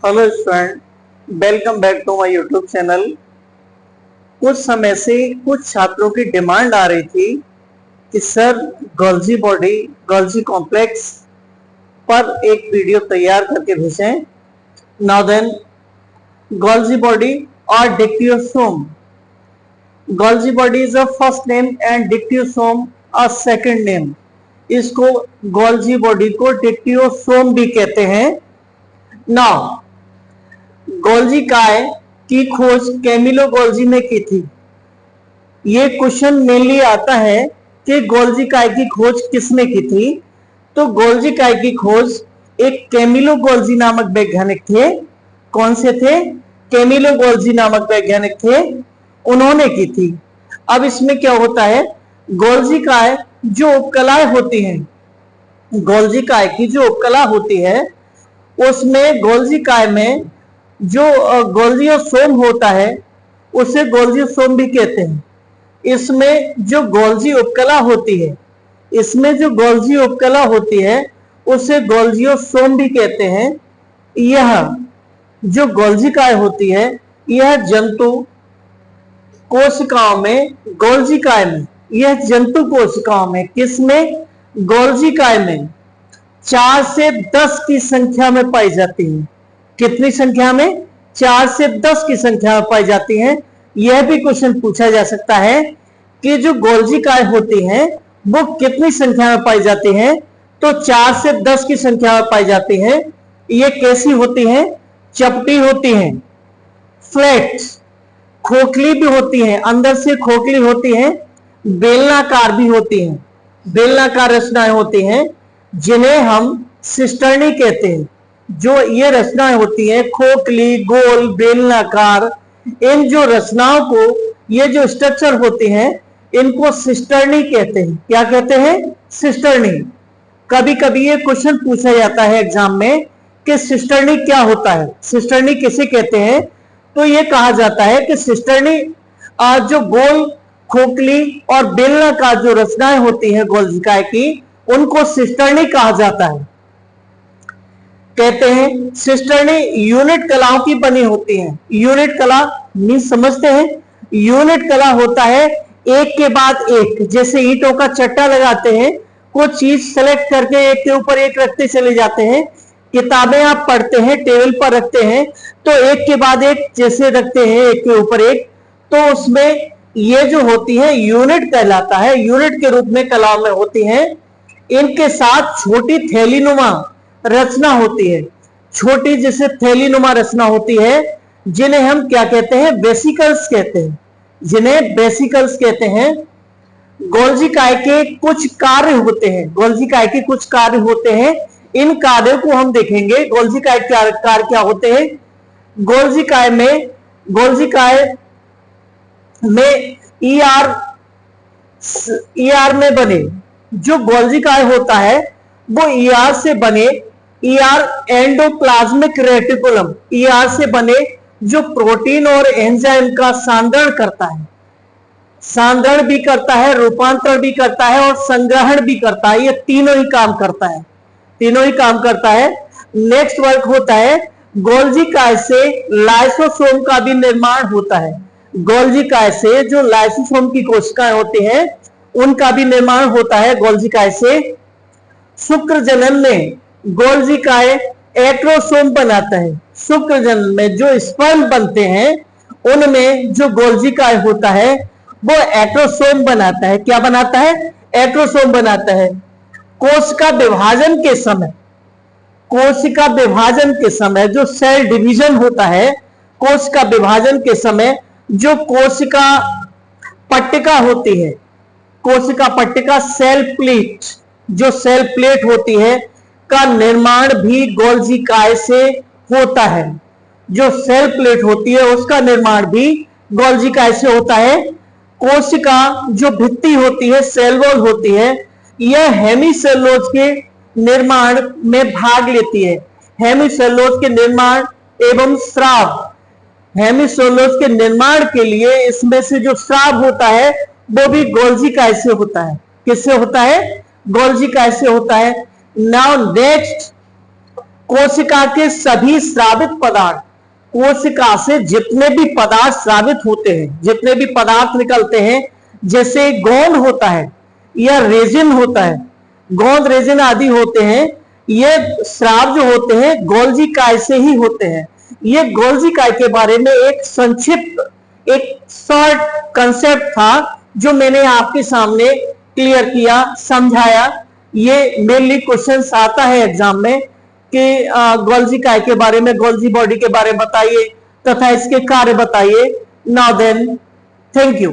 Hello student, welcome back to my YouTube channel. कुछ समय से कुछ छात्रों की डिमांड आ रही थी कि sir Golgi body, Golgi complex पर एक वीडियो तैयार करके भेजें। नाउ देन, गोल्जी बॉडी और dictyosome. Golgi body is a first name and dictyosome a second name. इसको गोल्जी बॉडी को डिक्टियोसोम भी कहते हैं। नाउ गोल्जी काय की खोज कैमिलो गोल्जी ने की थी। ये क्वेश्चन मेनली आता है कि गोल्जी काय की खोज किसने की थी। तो गोल्जी काय की खोज एक कैमिलो गोल्जी नामक वैज्ञानिक थे। कौन से थे? कैमिलो गोल्जी नामक वैज्ञानिक थे, उन्होंने की थी। अब इसमें क्या होता है, गोल्जी काय जो उपकलाएं होती हैं, गोल्जी काय की जो उपकला होती है उसमें गोल्जी काय में जो गोल्जियोसोम होता है उसे गोल्जियोसोम भी कहते हैं। इसमें जो गोल्जी उपकला होती है, इसमें जो गोल्जी उपकला होती है उसे गोल्जियोसोम भी कहते हैं। यह जो गोल्जी काय होती है, यह जंतु कोशिकाओं में, गोल्जी काय में, यह जंतु कोशिकाओं में, किसमें? गोल्जी काय में 4 से 10 की संख्या में पाई जाती है। कितनी संख्या में? 4 से 10 की संख्या में पाई जाती है। यह भी क्वेश्चन पूछा जा सकता है कि जो गोल्जी काय होती हैं वो कितनी संख्या में पाई जाती हैं। तो 4 से 10 की संख्या में पाई जाती हैं। ये कैसी होती हैं? चपटी होती हैं, फ्लैट, खोखली भी होती हैं, अंदर से खोखली होती हैं, बेलनाकार भी होती हैं, बेलनाकार रचनाएं होती हैं जिन्हें हम सिस्टर्नी कहते हैं। जो ये रचनाएं होती हैं खोखली, गोल, बेलनाकार, इन जो रचनाओं को, ये जो स्ट्रक्चर होते हैं इनको सिस्टर्नी कहते हैं। क्या कहते हैं? सिस्टर्नी। कभी कभी ये क्वेश्चन पूछा जाता है एग्जाम में कि सिस्टर्नी क्या होता है, सिस्टर्नी किसे कहते हैं। तो ये कहा जाता है कि सिस्टर्नी जो गोल, खोखली और बेलनाकार जो रचनाएं होती हैं गोल्जी काय की, उनको सिस्टर्नी कहा जाता है। कहते हैं सिस्टर्नी यूनिट कलाओं की बनी होती हैं। यूनिट कला मीन समझते हैं? यूनिट कला होता है एक के बाद एक, जैसे ईंटों का चट्टा लगाते हैं, कुछ चीज सेलेक्ट करके एक के ऊपर एक रखते चले जाते हैं। किताबें आप पढ़ते हैं, टेबल पर रखते हैं, तो एक के बाद एक जैसे रखते हैं एक के ऊपर एक, तो उसमें ये जो होती है यूनिट कहलाता है, यूनिट के रूप में कलाओं में होती हैं। इनके साथ छोटी थैलीनुमा रचना होती है, छोटी जैसे थैलीनुमा रचना होती है, जिन्हें हम क्या कहते हैं? वेसिकल्स कहते हैं, जिन्हें वेसिकल्स कहते हैं। गोल्जी काय के कुछ कार्य होते हैं, गोल्जी काय के कुछ कार्य होते हैं। इन कार्यों को हम देखेंगे। गोल्जी काय कार्य क्या होते हैं? गोल्जी काय में, गोल्जी काय में ईआर में बने, जो गोल्जी काय होता है वो ईआर से बने, ईआर एंडोप्लाज्मिक रेटिकुलम, ईआर से बने जो प्रोटीन और एंजाइम का सांद्रण करता है, सांद्रण भी करता है, रूपांतरण भी करता है और संग्रहण भी करता है। ये तीनों ही काम करता है, तीनों ही काम करता है। नेक्स्ट वर्क होता है गोल्जी काय से लाइसोसोम का भी निर्माण होता है। गोल्जी काय से जो लाइसोसोम की कोशिकाएं होती हैं उनका भी निर्माण होता है गोल्जी काय से। शुक्र जनन में गोल्जी काय एट्रोसोम बनाता है। शुक्र जनन में जो स्पर्म बनते हैं उनमें जो गोल्जी काय होता है वो एट्रोसोम बनाता है। क्या बनाता है? एट्रोसोम बनाता है। कोशिका विभाजन के समय, कोशिका विभाजन के समय जो सेल डिवीजन होता है, कोशिका विभाजन के समय जो कोशिका पट्टिका होती है, कोशिका पट्टिका, सेल प्लेट, जो सेल प्लेट होती है का निर्माण भी गोल्जी काय से होता है। जो सेल प्लेट होती है उसका निर्माण भी गोल्जी काय से होता है। कोशिका जो भित्ति होती है, सेल वॉल होती है, यह हेमीसेलुलोज के निर्माण में भाग लेती है। हेमीसेलुलोज के निर्माण एवं स्राव, हेमीसेलुलोज के निर्माण के लिए इसमें से जो स्राव होता है वो भी गोल्जी काय से होता है। किससे होता है? गोल्जी काय से होता है। नाउ नेक्स्ट कोशिका के सभी स्रावित पदार्थ, कोशिका से जितने भी पदार्थ स्रावित होते हैं, जितने भी पदार्थ निकलते हैं, जैसे गोंद होता है या रेजिन होता है, गोंद रेजिन आदि होते हैं, ये स्राव जो होते हैं गोल्जी काय से ही होते हैं। ये गोल्जी काय के बारे में एक संक्षिप्त, एक शॉर्ट कंसेप्ट था जो मैंने आपके सामने क्लियर किया, समझाया। ये मेनली क्वेश्चन आता है एग्जाम में कि गोल्जी काय के बारे में, गोल्जी बॉडी के बारे में बताइए तथा इसके कार्य बताइए। Now then, thank you.